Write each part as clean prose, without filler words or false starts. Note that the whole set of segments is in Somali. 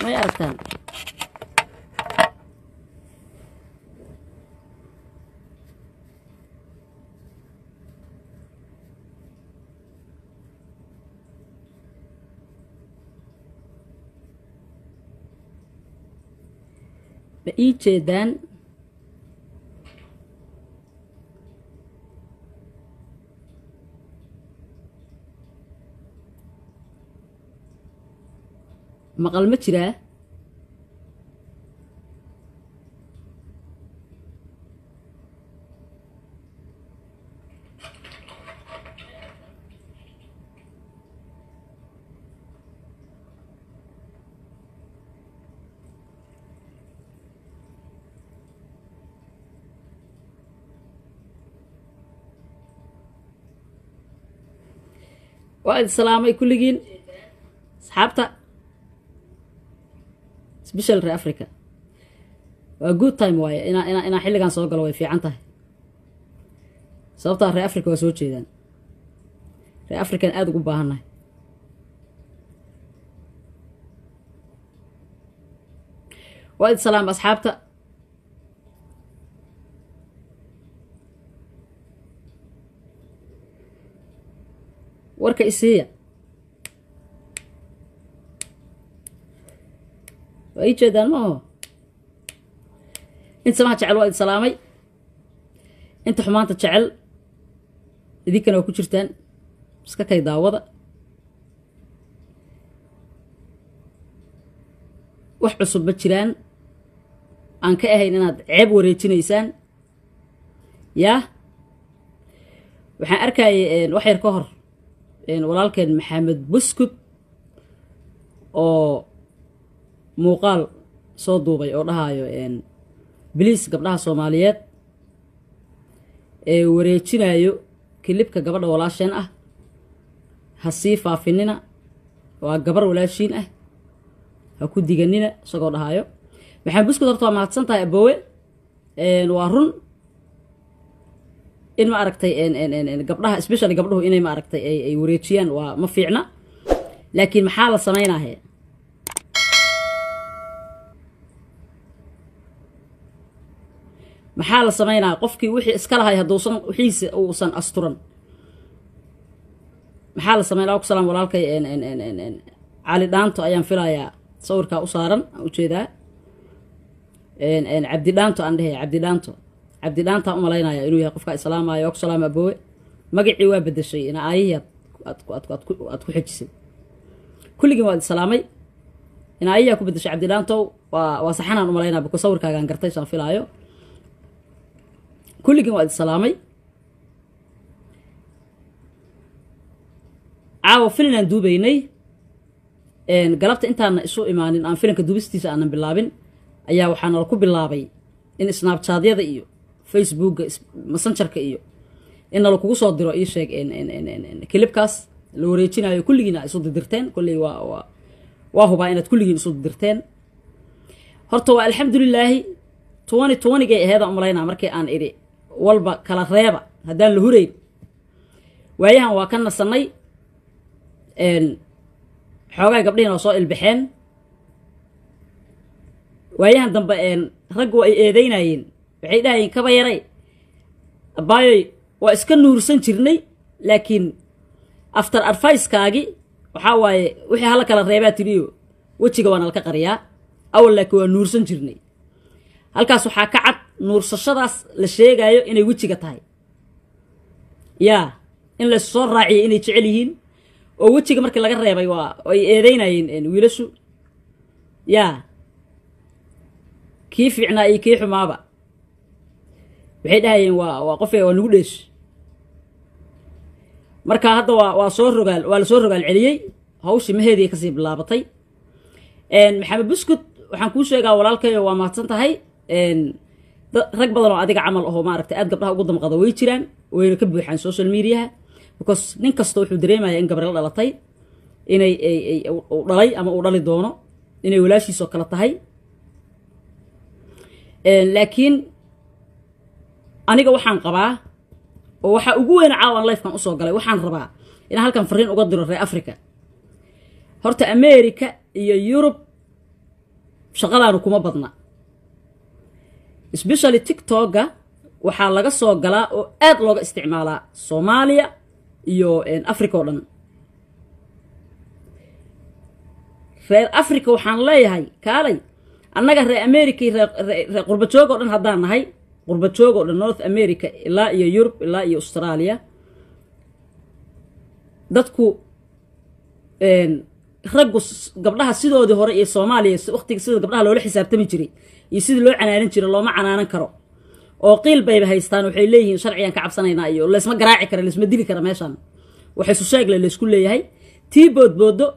ما يعرفتان بأي جدان مقال ما جراه وعد السلامة كلجين صحابتا سبيشال ري أفريقيا good time واي أنا حلي كان سوق الواي في عنته صوبتها ري أفريقيا وسوت شيء ذن ري أفريقيا أدو بهنا وعد السلام أصحابتا وركا إسية وأي جدان ما هو أنت سمعت جعل وائد سلامي أنت حمانت تشعل ذيك كانوا كجرتان بس كاي داوضة wax cusub ba jiraan aan ka ahayn inaad ceeb wareejinaysaan yaa waxaan arkay wax yar ka hor walaalkeen maxamed buskud oo muuqaal soo duubay oo dhahayo biliis gabdhaha Soomaaliyeed ee wareejinayo kilibka gabadha walaasheen ah ha sii faafinina waa gabar walaashiin ah ha ku diganina isagoo dhahayo maxamed buskud horta waa mahadsan tahay aboowe waa run in ma aragtay gabdhaha especially gabdhuhu inay ma aragtay ay wareejiyaan waa ma fiicna laakiin maxaa la sameeynaa maxaa la sameeynaa qofkii wixii iska lahay haduusan wixiisa uusan asturan maxaa la sameeynaa ku salaam walaalkay cali dhaanto ayaan filayaa sawirka u saaran u jeedaa cabdi dhaanto aan dhahay cabdi dhaanta u malaynaya inuu yahay qofka islaamaayo ku salaam aboowe magacii waa bedeshay ina aayiyad aad ku xijisay kulligii waa islaamay ina aayiyad ku bedeshay cabdi dhaanto waa saxanaan u malaynaa bako sawirkaagaan gartay saan filaayo kulligii waa islaamay caawa filan duubaynay galabta intaan isu imaanin aan filanka duubistiisa aanan bilaabin ayaa waxaan ku bilaabay in snapchat-yada iyo facebook messengerka iyo in la kugu soo diro ii sheeg clipkaas la wareejinayo kulligiina isu dirteen kulli waa huba inaad kulligiin isu dirteen horta waa alxamdulillah 2020 gay aheeda umaleynaa markii aan iri walba kala reeba hadaan la hureyn waayahan waa ka nasanay xoogay gabdhiina soo ilbixeen waayahan dambe raggu ay eedeynayeen waxay dhaayeen kaba yaray abaayoy waa iska nuursan jirnay laakiin after advice kaagi waxa waaye wixii hala kala reebaa tiriyo wajiga waan halka qariyaa awal laakiin waa nuursan jirnay halkaas waxaa ka cad nuursashadaas la sheegayo inay wajiga tahay yaa in la soo raaciyo inay jecel yihiin oo wajiga markii laga reebay waa ay eedeynayeen wiilashu yaa kii fiicnaa iyo kii xumaaba waxay dhahayeen waa qof waa nagu dheesh marka hadda waa soo rogaal waa la soo rogaal celiyay hawshii maheedii ka sii bilaabatay maxamed buskud waxaan kuu sheegaa walaalkayo waa mahadsan tahay rag badan oo adiga camal oo ma aragtay aad gabdhaha ugu damqada way jiraan wayna ka buuxaan social media because nin kasta wuxuu dareemayaa in gabar la dhalatay inay uu dhalay ama uu dhali doono inay walaashiisoo kala tahay laakiin aniga waxaan qabaa oo waxa ugu weyn caawan life kan u soo galay waxaan rabaa in halkan fariin uga diro reer Africa horta America iyo Europe shaqadaanu kuma badna especially TikTok waxaa laga soo galaa oo aad looga isticmaalaa Soomaaliya iyo Africa oo dhan reer Africa waxaan leeyahay kaalay annaga reer America reer qurba joog oo dhan haddaan nahay qurba joog oo dhan North America ilaa iyo Europe ilaa iyo Australia dadku raggu gabdhaha sidoodii hore ee Soomaaliya waqtiga sida gabdhaha loola xisaabtami jiray iyo sidii loo canaanan jiray looma canaanan karo oo qiil bay haystaan waxay leeyihiin sharciyan ka cabsanaynaa iyo la isma garaaci karo la isma dili karo meeshan waxay soo sheegay la isku leeyahay tii boodboodo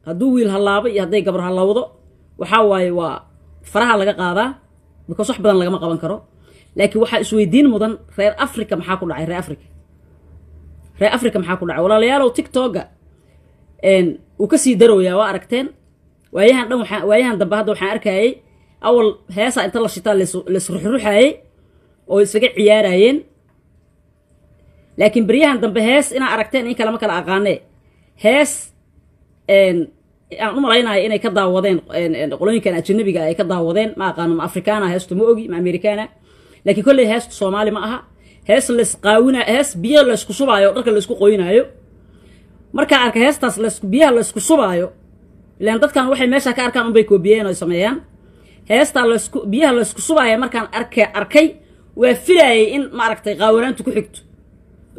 hadduu wiil halaabo iyo hadday gabar halawdo waxa waaye waa faraha laga qaadaa because wax badan lagama qaban karo laakiin waxa isweydiin mudan reer Africa maxaa ku dhacay reer Africa maxaa ku dhacay walaalayaal TikTok uu ka sii darooyaa waa aragteen waayahan dambe hadda waxaan arkayay awal heesa inta la shitaa la isruxruxayay oo isaga ciyaarayeen laakiin bariyahan dambe hees ina aragteen in kala ma kala aqaanee hees aan u malaynayo inay ka daawadeen qolooyinkan ajnabiga ay ka daawadeen ma aqaano ma Afrikaana heestu ma ogi ma Amerikaana laakiin kulli heestu Soomaali ma aha hees la isqaawina hees biyo la isku subaayo dharka la isku qoynayo marka arka heestaas la isku biyaha la isku subaayo ilaan dadkan waxay meesha ka arkaan unbay koobiyeen oo sameeyaan heesta la isku biyaha la isku subaayo markaan arkay waa filayay in ma aragtay qaawanaantu ku xigto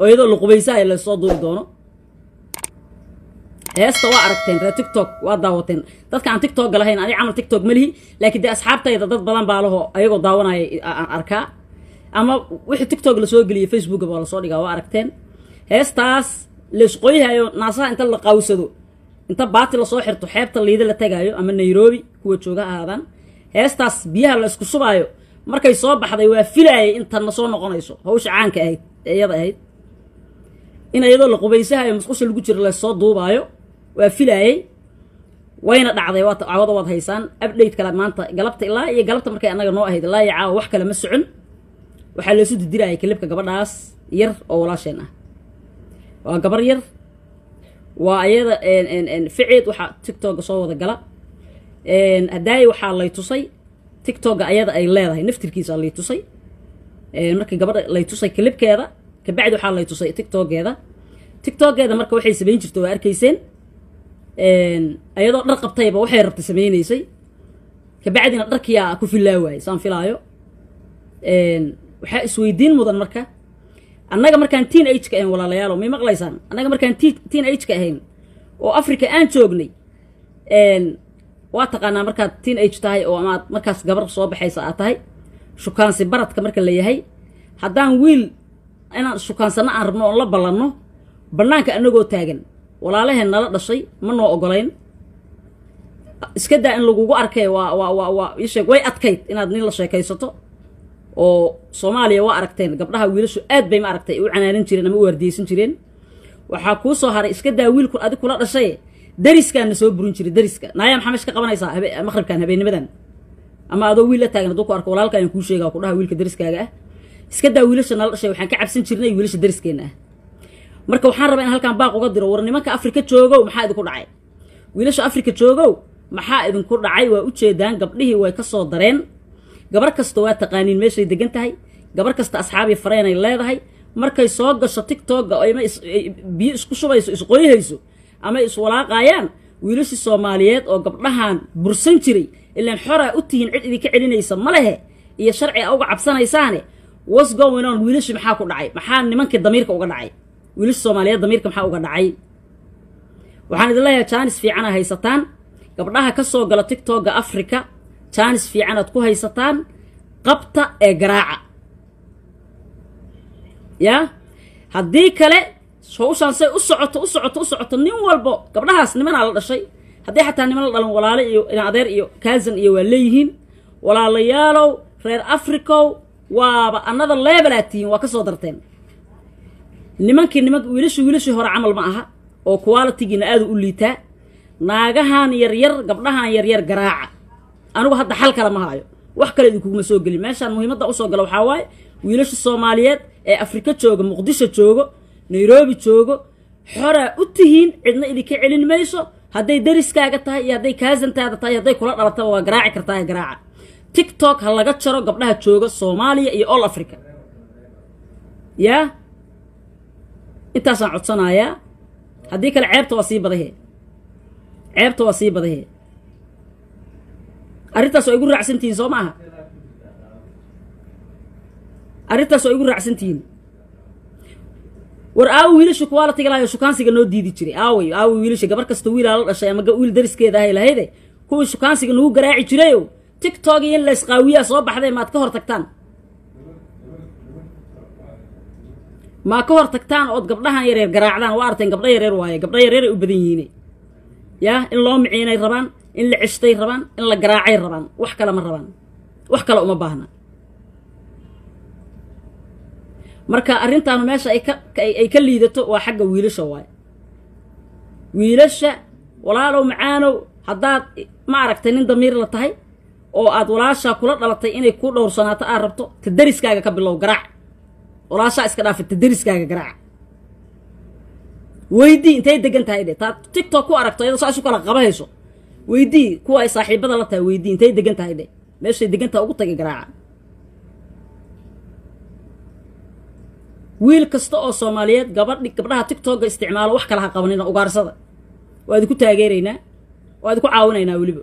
oo iyadoo la qubaysaa la soo duuri doono heesta waa aragteen reer TikTok waa daawateen dadka aan TikTok galahayn ani camal TikTok malihi laakiin de asxaabtayda dad badan baa laho ayagoo daawanaya aan arkaa ama wixii TikTok la soo galiyay Facebook baa la soo dhigaa waa aragteen heestaas la isqooyayo naasaha inta la qawsado inta baati la soo xirto xeebta liida la tagayo ama Nairobi kuwa jooga ahaadaan heestaas biyaha la isku subaayo markay soo baxday waa filayay inta na soo noqonayso hawsha caanka ahayd iyada ahayd in iyadoo la qubaysahayo musqusha lagu jiro la soo duubaayo waa filayay wayna dhacday waa caawada wad haysaan update kala maanta galabta ilaa iyo galabta markay anaga noo ahayd ilaa iyo caawa wax kale ma socon waxa la soo didirayay klibka gabadhaas yar oo walaasheen ah waa gabar yar waa ayada ficid waxa TikTok soo wada gala hadaay waxa lay tusay TikTok ayada ay leedahay naftirkiisa lay tusay markii gabadha lay tusay klibkeeda ka bacdi waxa lay tusay TikTok-geeda marka waxay sameyn jirtay waa arkayseen ayadoo dhar qabtayba waxay rabtay sameynaysay ka bacdina dharkiya ku filaaway saan filaayo waxa isweydiin mudan marka annaga markaan teenage ka ahayn walaalayaal ma maqlaysaan annaga markaan teenage ka ahayn oo Afrika aan joognay waa taqaanaa markaad teenage tahay oo ama markaas gabar soo baxaysa aad tahay shukaansi baradka marka la yahay haddaan wiil inaan shukaansana aan rabno oo la ballanno bannaanka anagoo taagan walaalaheen nala dhashay ma noo ogolayn iska daa in lagugu arkay waa isheeg way adkayd inaad nin la sheekaysato oo Soomaaliya waa aragteen gabdhaha wiilashu aad bay ma aragtay u canaanan jireen ama u wardiyeysan jireen waxa ku soo haray iska daa wiilku adiga kula dhashay dariskaana soo burin jiray dariska naaya maxamed ka qabanaysaa maqribkan habeennimadan ama adoo wiil la taagan dadku arko walaalka aan ku sheegaa ku dhaha wiilka dariskaaga ah iska daa wiilasha nala dhashay waxaan ka cabsan jirnay wiilasha dariskeena ah marka waxaan rabaa in halkan baaq uga diro war nimanka Afrika joogo maxaa idinku dhacay wiilasha Afrika joogo maxaa idinku dhacay waa u jeedaan gabdhihii way ka soo dareen gabar kasta waa taqaaniin meeshay degan tahay gabar kasta asxaabi fareen ay leedahay markay soo gasho TikTok oo ay biyo isku shubayso isqooyayso ama iswalaaqayaan wiilasha Soomaaliyeed oo gabdhahan bursan jiray ilaan xora u tihiin cid idinka celinaysa ma lehe iyo sharci uga cabsanaysaane what's going on wiilasha maxaa ku dhacay maxaa nimanka damiirka uga dhacay wiilasha Soomaaliyeed damiirka maxaa uga dhacay waxaan idin leeyahay chance fiican haysataan gabdhaha ka soo gala TikTok Afrika chance fiican aad ku haysataan qabta ee garaaca ya haddii kale hawshaan say u socoto nin walbo gabdhahaas niman la dhashay haddii xataa niman la dhalan walaalo iyo adeer iyo cousin iyo waa leeyihiin walaalayaalow reer Afrika waaba another level atiin waa ka soo darteen nimanka wiilashii hore camal ma aha oo quality-giina aad u liitaa naagahan yar gabdhahan yar garaaca anigu hadda xal kala ma hayo wax kale idinku kuma soo gali meeshan muhiimadda u soo gala waxa waaye wiilasha Soomaaliyeed ee Afrika jooga Muqdisho joogo Nairobi joogo xora u tihiin cidna idinka celin mayso hadday dariskaaga tahay iyo hadday kaasantaada tahay hadday kula dhalataba waa garaaci kartaa garaaca tiktok ha laga jaro gabdhaha jooga Soomaaliya iyo all Africa yaa intaasaan codsanayaa haddii kale ceebta waa sii badahe arrintaas oo igu raacsantihiin soo maaha arrintaas oo igu raacsantihiin war aawi wiilasha kuwa la tigalaayo shukaansiga noo diidi jiray aawi wiilasha gabar kasta wiil la dhashay ama wiil dariskeeda ahay lahayde kuwa shukaansiga nagu garaaci jirayo tiktok iyo la isqaawiya soo baxday maad ka hor tagtaan ma ka hor tagtaan oo gabdhahan yareer garaacdaan waa arteen gabdha yareer waaye gabdha yareer ay u badan yihiin yaa in loo miciinay rabaan in la cistay rabaan in la garaacay rabaan wax kale ma rabaan wax kale uma baahna marka arrintan meesha ay ka liidato waa xagga wiilasha waay wiilasha walaalow macaanow haddaad ma aragtay nin damiir la tahay oo aad walaasha kula dhalatay inay ku dhowrsanaato aad rabto ta dariskaaga ka bilow garaac walaasha iska dhaafay ta dariskaaga garaac weydii intay degan tahay taa tiktok ku aragto iyadoo saas u kala qabahayso weydii kuwa ay saaxiibada la tahay weydii intay degan tahay meeshay degan tahay ugu tagay garaaca wiil kasta oo Soomaaliyeed gabdhaha TikTok isticmaalo wax kala ha qabanina ugaarsada waa idinku taageeraynaa waa idinku caawinaynaa waliba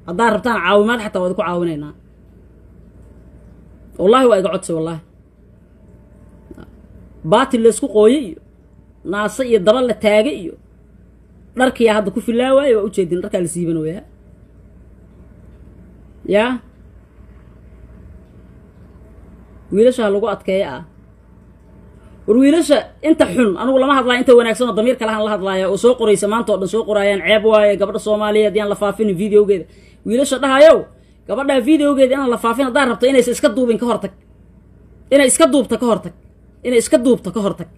haddaan rabtaan caawimaad xataa waa idinku caawinaynaa wallahi waa iga codsi wallahi baatil la isku qooyay iyo naasa iyo daba la taagay iyo dharkiya hadda ku filaaway waa u jeedin dharka la siibanooyaa yaa wiilasha lagu adkeeyaa wiilasha inta xun anigu lama hadlaa inta wanaagsan oo damiirka lahan la hadlaaya oo soo qoraysa maanta oo dhan soo qorayaan ceeb waaye gabadha Soomaaliyeed yaan la faafin videogeeda wiilasha dhahayo gabadha videogeeda in la faafin hadaa rabto inay iska duubin ka hortag inay iska duubta ka hortag inay iska duubta ka hortag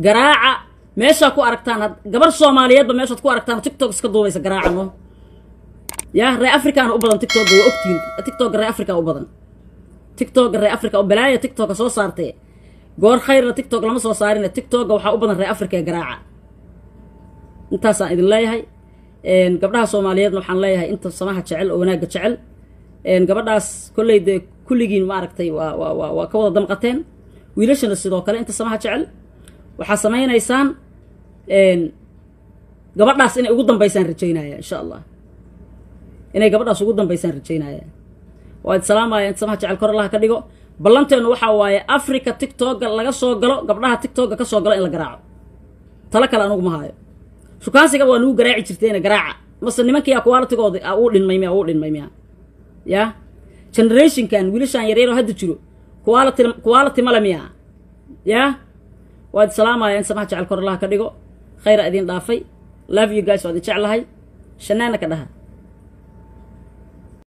garaaca meesha ku aragtaan gabar Soomaaliyeed ba meesha ku aragtaan TikTok iska duubaysa garaaca no yaa reer Afrikaan u badan TikTok waa ogtiin TikTok reer Afrika u badan TikTok reer Afrika oo balaaya TikTok soo saartay goor khayr TikTok lama soo saarin TikTok waxa u badan reer Afrika garaaca intaas aan idin leeyahay gabdhaha Soomaaliyeed waxaan leeyahay inta samaha jecel oo wanaaga jecel gabadhaas kulleeyda kulligiin ma aragtay waa ka wada damqateen wiilashana sidoo kale inta samaha jecel waxa sameeynaysan gabadhaas inay ugu dambeysaan rajaynaya insha Allah inay gabadhaas ugu dambeysaan rajaynaya waa salaamaya inta samaha jecel kor Allah ka dhigo ballanteenu waxa waaye Afrika TikTok laga soo galo gabdhaha TikTok ka soo galo in la garaaco tala kale anigu ma haayo shukaansiga waa lagu garaaci jirteen garaaca mase nimankii quality-gooda uu dhinmay miya ya generation kan wiilashan yareero hadda jiro quality malamiya ya waa salaamaya inta samaha jecel kor Allah ka dhigo khayr idin dhaafay love you guys waa jecelahay shanaana ka dhaha